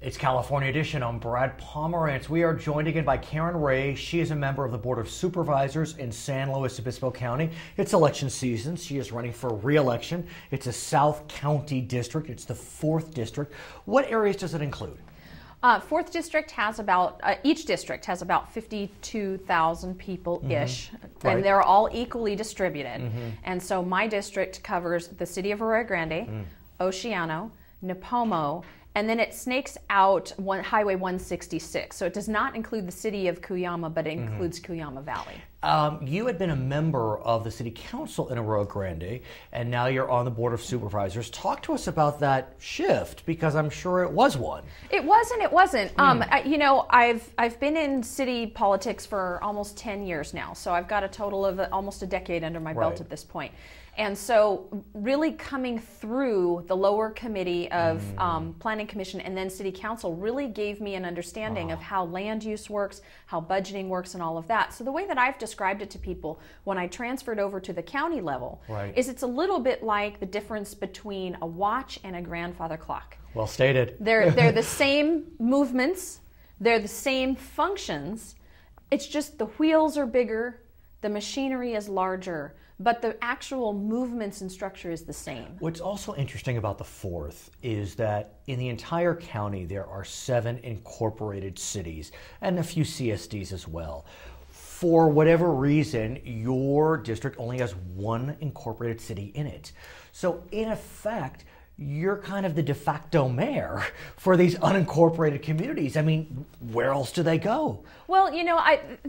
It's California Edition. I'm Brad Pomerantz. We are joined again by Caren Ray. She is a member of the Board of Supervisors in San Luis Obispo County. It's election season. She is running for re-election. It's a South County district. It's the 4th district. What areas does it include? 4th district has about, each district has about 52,000 people-ish, and they're all equally distributed. And so my district covers the city of Arroyo Grande, Oceano, Nipomo, and then it snakes out Highway 166. So it does not include the city of Cuyama, but it includes Cuyama Valley. You had been a member of the city council in Arroyo Grande, and now you're on the Board of Supervisors. Talk to us about that shift, because I'm sure it was one. It was and it wasn't. You know, I've been in city politics for almost 10 years now, so I've got a total of almost a decade under my belt at this point. And so really coming through the lower committee of Planning Commission and then City Council really gave me an understanding of how land use works, how budgeting works, and all of that. So the way that I've described it to people when I transferred over to the county level is it's a little bit like the difference between a watch and a grandfather clock. Well stated. They're the same movements, they're the same functions, it's just the wheels are bigger, the machinery is larger, but the actual movements and structure is the same. What's also interesting about the 4th is that in the entire county there are 7 incorporated cities and a few CSDs as well. For whatever reason, your district only has 1 incorporated city in it. So in effect, you're kind of the de facto mayor for these unincorporated communities. I mean, where else do they go? Well, you know,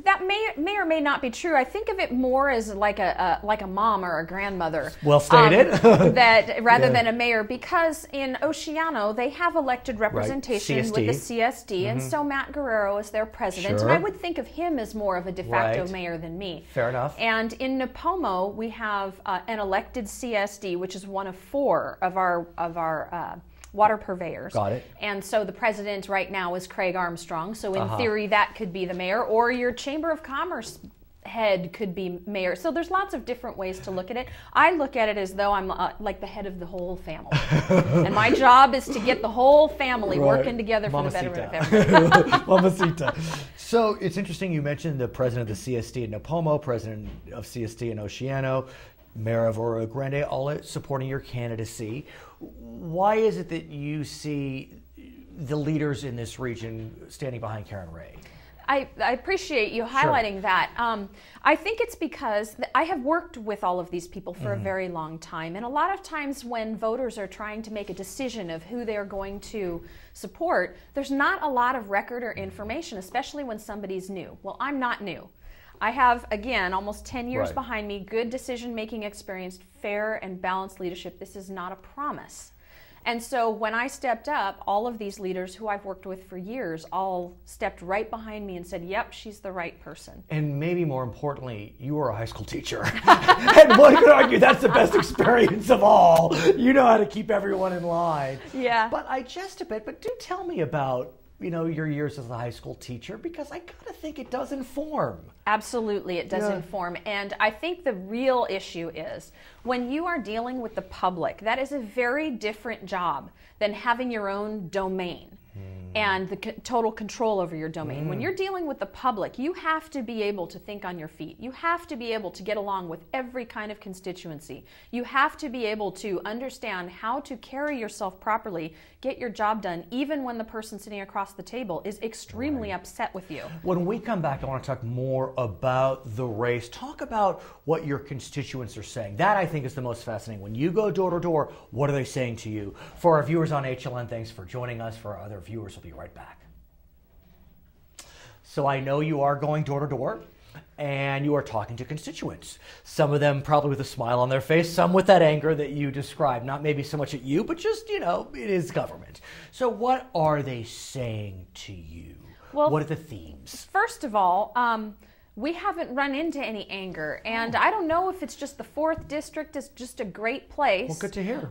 that may or may not be true. I think of it more as like a mom or a grandmother. Well stated. That rather than a mayor, because in Oceano they have elected representation with the CSD, and so Matt Guerrero is their president, and I would think of him as more of a de facto mayor than me. Fair enough. And in Nipomo we have an elected CSD, which is one of 4 of our water purveyors. Got it. And so the president right now is Craig Armstrong. So in theory, that could be the mayor, or your Chamber of Commerce head could be mayor. So there's lots of different ways to look at it. I look at it as though I'm like the head of the whole family. And my job is to get the whole family working together for the betterment of everybody. Mamacita. So it's interesting you mentioned the president of the CSD in Nipomo, president of CSD in Oceano, Mayor of Arroyo Grande, all supporting your candidacy. Why is it that you see the leaders in this region standing behind Caren Ray? I appreciate you highlighting that. I think it's because I have worked with all of these people for a very long time, and a lot of times when voters are trying to make a decision of who they're going to support, there's not a lot of record or information, especially when somebody's new. Well, I'm not new. I have, again, almost 10 years behind me, good decision-making experience, fair and balanced leadership. This is not a promise. And so when I stepped up, all of these leaders who I've worked with for years all stepped right behind me and said, yep, she's the right person. And maybe more importantly, you were a high school teacher. And one could argue that's the best experience of all. You know how to keep everyone in line. Yeah. But I jest a bit, but do tell me about your years as a high school teacher, because I gotta think it does inform. Absolutely, it does inform. And I think the real issue is when you are dealing with the public, that is a very different job than having your own domain and the total control over your domain. When you're dealing with the public, you have to be able to think on your feet. You have to be able to get along with every kind of constituency. You have to be able to understand how to carry yourself properly, get your job done, even when the person sitting across the table is extremely upset with you. When we come back, I want to talk more about the race. Talk about what your constituents are saying. That, I think, is the most fascinating. When you go door to door, what are they saying to you? For our viewers on HLN, thanks for joining us. For our other viewers, we'll be right back. So I know you are going door to door, and you are talking to constituents. Some of them probably with a smile on their face, some with that anger that you described. Not maybe so much at you, but just, it is government. So what are they saying to you? Well, what are the themes? First of all, we haven't run into any anger, and I don't know if it's just the 4th district is just a great place. Well, good to hear.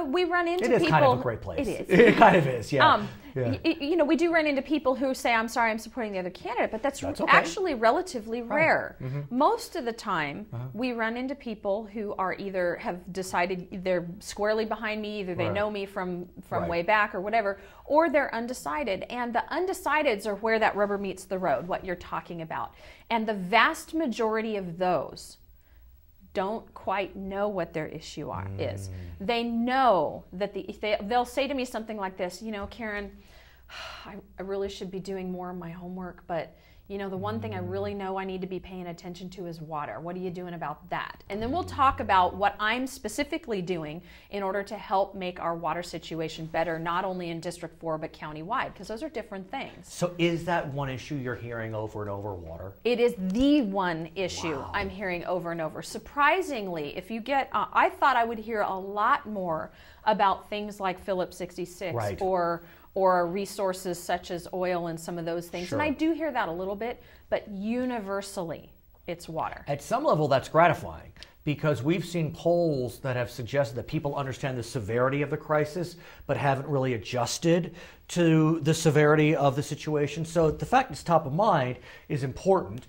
We run into people. It is kind of a great place. It is. It kind of is, yeah. you know, we do run into people who say, I'm sorry, I'm supporting the other candidate, but that's okay. actually relatively rare. Mm-hmm. Most of the time, we run into people who are either have decided they're squarely behind me, either they know me from way back or whatever, or they're undecided. And the undecideds are where that rubber meets the road, what you're talking about. And the vast majority of those don't quite know what their issue is. They know that they'll say to me something like this, you know, Caren, I really should be doing more of my homework, but you know, the one thing I really know I need to be paying attention to is water. What are you doing about that? And then we'll talk about what I'm specifically doing in order to help make our water situation better, not only in District 4, but countywide, because those are different things. So is that one issue you're hearing over and over, water? It is the one issue I'm hearing over and over. Surprisingly, if you get, I thought I would hear a lot more about things like Phillips 66 or resources such as oil and some of those things. And I do hear that a little bit, but universally, it's water. At some level, that's gratifying, because we've seen polls that have suggested that people understand the severity of the crisis, but haven't really adjusted to the severity of the situation. So the fact it's top of mind is important.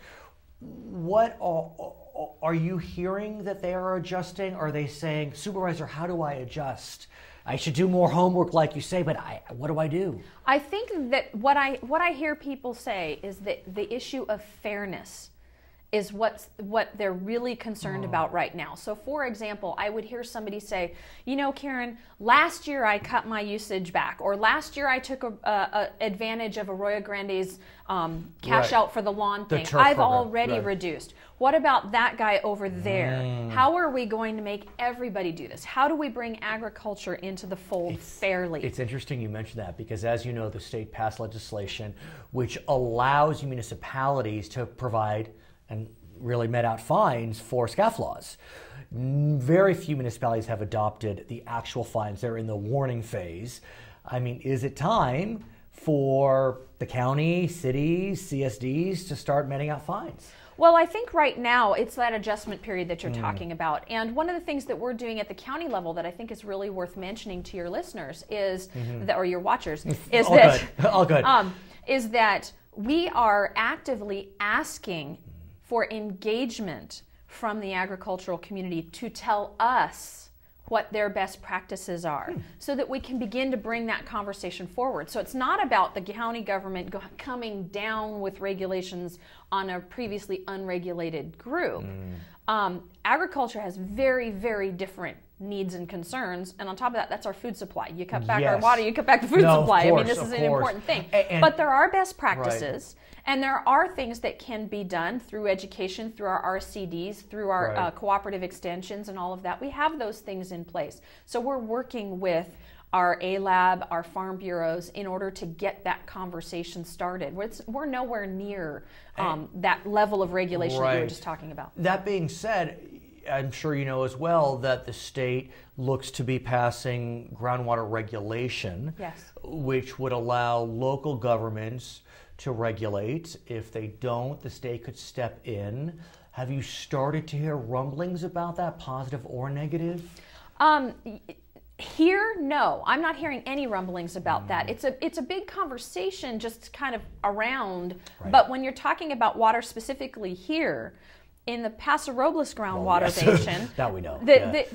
What are you hearing that they are adjusting? Are they saying, Supervisor, how do I adjust? I should do more homework, like you say, but what do I do? I think that what I hear people say is that the issue of fairness is what they're really concerned about right now. So, for example, I would hear somebody say, you know, Caren, last year I cut my usage back, or last year I took advantage of Arroyo Grande's cash out for the lawn thing. I've already reduced. What about that guy over there? How are we going to make everybody do this? How do we bring agriculture into the fold fairly? It's interesting you mentioned that, because as you know, the state passed legislation which allows municipalities to provide and really met out fines for scofflaws. Very few municipalities have adopted the actual fines. They're in the warning phase. I mean, is it time for the county, cities, CSDs to start meting out fines? Well, I think right now it's that adjustment period that you're talking about. And one of the things that we're doing at the county level that I think is really worth mentioning to your listeners is, or your watchers, is is that we are actively asking for engagement from the agricultural community to tell us what their best practices are, so that we can begin to bring that conversation forward. So it's not about the county government coming down with regulations on a previously unregulated group. Agriculture has very, very different needs and concerns, and on top of that, that's our food supply. You cut back our water, you cut back the food supply. I mean, this is an important thing. But there are best practices, and there are things that can be done through education, through our RCDs, through our cooperative extensions and all of that. We have those things in place. So we're working with our A-Lab, our farm bureaus, in order to get that conversation started. We're nowhere near that level of regulation that you were just talking about. That being said, I'm sure you know as well that the state looks to be passing groundwater regulation, which would allow local governments to regulate. If they don't, the state could step in. Have you started to hear rumblings about that, positive or negative? Here, no. I'm not hearing any rumblings about that. It's a big conversation just kind of around, but when you're talking about water specifically here, in the Paso Robles groundwater basin, that we know.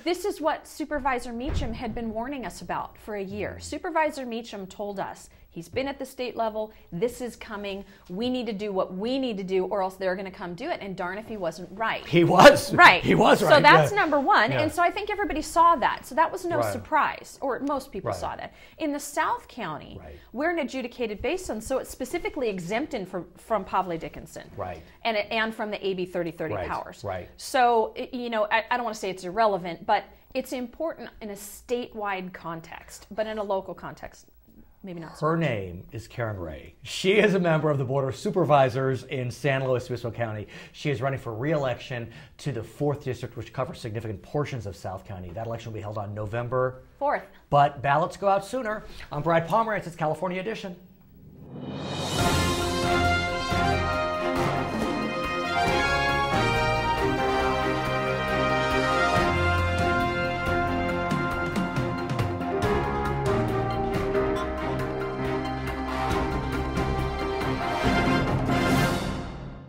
This is what Supervisor Meacham had been warning us about for a year. Supervisor Meacham told us, he's been at the state level, this is coming, we need to do what we need to do, or else they're going to come do it, and darn if he wasn't right. He was. Right. He was right. So that's number one, and so I think everybody saw that. So that was no surprise, or most people saw that. In the South County, we're an adjudicated basin, so it's specifically exempted from Pavle Dickinson. And from the AB 3030 powers. So, you know, I don't want to say it's irrelevant, but it's important in a statewide context, but in a local context, maybe not so much. Her name is Caren Ray. She is a member of the Board of Supervisors in San Luis Obispo County. She is running for re-election to the 4th District, which covers significant portions of South County. That election will be held on November 4th. But ballots go out sooner. I'm Brad Pomerantz. It's California Edition.